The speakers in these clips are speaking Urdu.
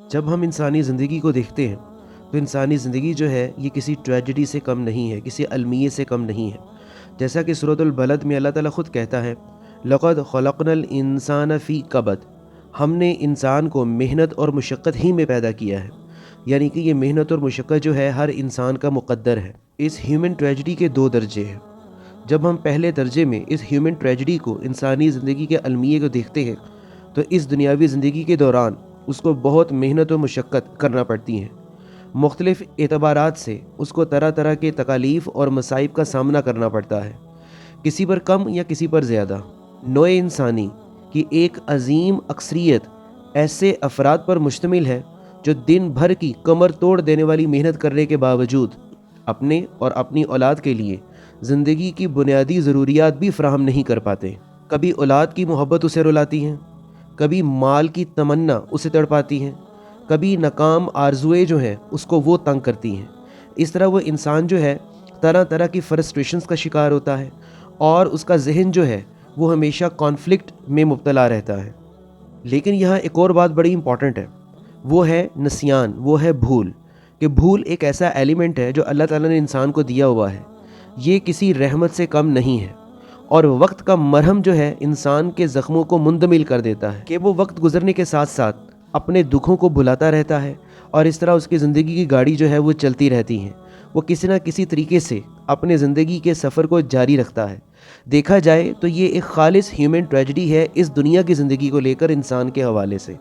جب ہم انسانی زندگی کو دیکھتے ہیں تو انسانی زندگی جو ہے یہ کسی ٹریجڈی سے کم نہیں ہے، کسی المیے سے کم نہیں ہے۔ جیسا کہ سورۃ البلد میں اللہ تعالیٰ خود کہتا ہے، لقد خلقنا الانسان فی کبد، ہم نے انسان کو محنت اور مشقت ہی میں پیدا کیا ہے، یعنی کہ یہ محنت اور مشقت جو ہے ہر انسان کا مقدر ہے۔ اس ہیومن ٹریجڈی کے دو درجے ہیں۔ جب ہم پہلے درجے میں اس ہیومن ٹریجڈی کو، انسانی زندگی کے المیے کو دیکھتے ہیں تو اس دنیاوی زندگی کے دوران اس کو بہت محنت و مشقت کرنا پڑتی ہیں۔ مختلف اعتبارات سے اس کو طرح طرح کے تکالیف اور مصائب کا سامنا کرنا پڑتا ہے، کسی پر کم یا کسی پر زیادہ۔ نوع انسانی کی ایک عظیم اکثریت ایسے افراد پر مشتمل ہے جو دن بھر کی کمر توڑ دینے والی محنت کرنے کے باوجود اپنے اور اپنی اولاد کے لیے زندگی کی بنیادی ضروریات بھی فراہم نہیں کر پاتے۔ کبھی اولاد کی محبت اسے رلاتی ہیں، کبھی مال کی تمنا اسے تڑپاتی ہیں، کبھی ناکام آرزوئیں جو ہیں اس کو وہ تنگ کرتی ہیں۔ اس طرح وہ انسان جو ہے طرح طرح کی فرسٹریشنز کا شکار ہوتا ہے اور اس کا ذہن جو ہے وہ ہمیشہ کانفلکٹ میں مبتلا رہتا ہے۔ لیکن یہاں ایک اور بات بڑی امپورٹنٹ ہے، وہ ہے نسیان، وہ ہے بھول، کہ بھول ایک ایسا ایلیمنٹ ہے جو اللہ تعالیٰ نے انسان کو دیا ہوا ہے، یہ کسی رحمت سے کم نہیں ہے، اور وقت کا مرہم جو ہے انسان کے زخموں کو مندمل کر دیتا ہے کہ وہ وقت گزرنے کے ساتھ ساتھ اپنے دکھوں کو بھلاتا رہتا ہے، اور اس طرح اس کی زندگی کی گاڑی جو ہے وہ چلتی رہتی ہے، وہ کسی نہ کسی طریقے سے اپنے زندگی کے سفر کو جاری رکھتا ہے۔ دیکھا جائے تو یہ ایک خالص ہیومن ٹریجڈی ہے اس دنیا کی زندگی کو لے کر انسان کے حوالے سے،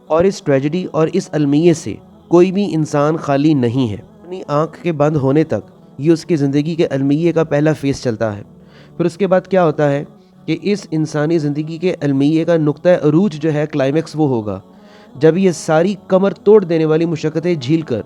اور اس ٹریجڈی اور اس المیے سے کوئی بھی انسان خالی نہیں ہے۔ اپنی آنکھ کے بند ہونے تک یہ اس کی زندگی کے المیے کا پہلا فیز چلتا ہے۔ پھر اس کے بعد کیا ہوتا ہے کہ اس انسانی زندگی کے المیے کا نقطہ عروج جو ہے، کلائمیکس، وہ ہوگا جب یہ ساری کمر توڑ دینے والی مشقتیں جھیل کر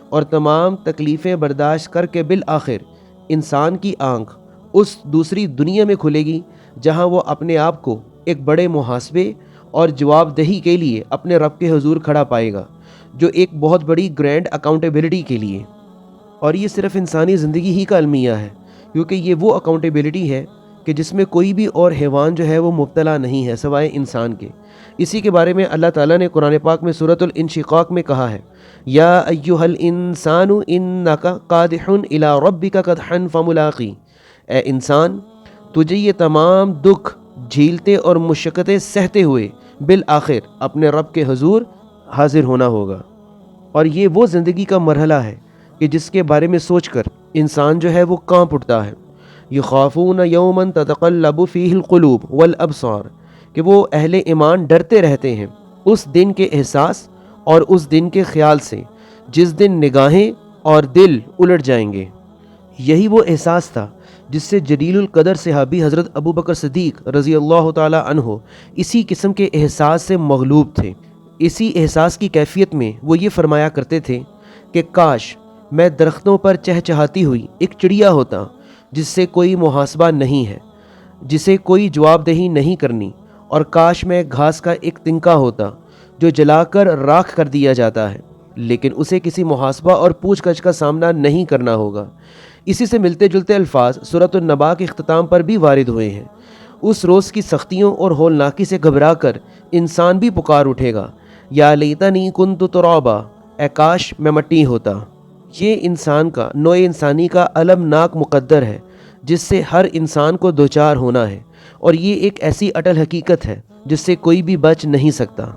اور تمام تکلیفیں برداشت کر کے بالآخر انسان کی آنکھ اس دوسری دنیا میں کھلے گی جہاں وہ اپنے آپ کو ایک بڑے محاسبے اور جواب دہی کے لیے اپنے رب کے حضور کھڑا پائے گا، جو ایک بہت بڑی گرینڈ اکاؤنٹیبلٹی کے لیے۔ اور یہ صرف انسانی زندگی ہی کا المیہ ہے، کیونکہ یہ وہ اکاؤنٹیبلٹی ہے کہ جس میں کوئی بھی اور حیوان جو ہے وہ مبتلا نہیں ہے سوائے انسان کے۔ اسی کے بارے میں اللہ تعالیٰ نے قرآن پاک میں سورۃ الانشقاق میں کہا ہے، یا ایھا الانسان انک قادح الی ربک قدحا فملاقی، اے انسان تجھے یہ تمام دکھ جھیلتے اور مشقتیں سہتے ہوئے بالآخر اپنے رب کے حضور حاضر ہونا ہوگا۔ اور یہ وہ زندگی کا مرحلہ ہے کہ جس کے بارے میں سوچ کر انسان جو ہے وہ کانپ اٹھتا ہے۔ یخافون یوما تتقلب فیہ القلوب والابصار، کہ وہ اہل ایمان ڈرتے رہتے ہیں اس دن کے احساس اور اس دن کے خیال سے جس دن نگاہیں اور دل الٹ جائیں گے۔ یہی وہ احساس تھا جس سے جلیل القدر صحابی حضرت ابو بکر صدیق رضی اللہ تعالی عنہ اسی قسم کے احساس سے مغلوب تھے۔ اسی احساس کی کیفیت میں وہ یہ فرمایا کرتے تھے کہ کاش میں درختوں پر چہچہاتی ہوئی ایک چڑیا ہوتا جس سے کوئی محاسبہ نہیں ہے، جسے کوئی جواب دہی نہیں کرنی، اور کاش میں گھاس کا ایک تنکا ہوتا جو جلا کر راکھ کر دیا جاتا ہے، لیکن اسے کسی محاسبہ اور پوچھ گچھ کا سامنا نہیں کرنا ہوگا۔ اسی سے ملتے جلتے الفاظ سورۃ النبا کے اختتام پر بھی وارد ہوئے ہیں۔ اس روز کی سختیوں اور ہولناکی سے گھبرا کر انسان بھی پکار اٹھے گا، یا لیتنی کنت ترابا، اے کاش میں مٹی ہوتا۔ یہ انسان کا، نوع انسانی کا المناک مقدر ہے جس سے ہر انسان کو دوچار ہونا ہے، اور یہ ایک ایسی اٹل حقیقت ہے جس سے کوئی بھی بچ نہیں سکتا۔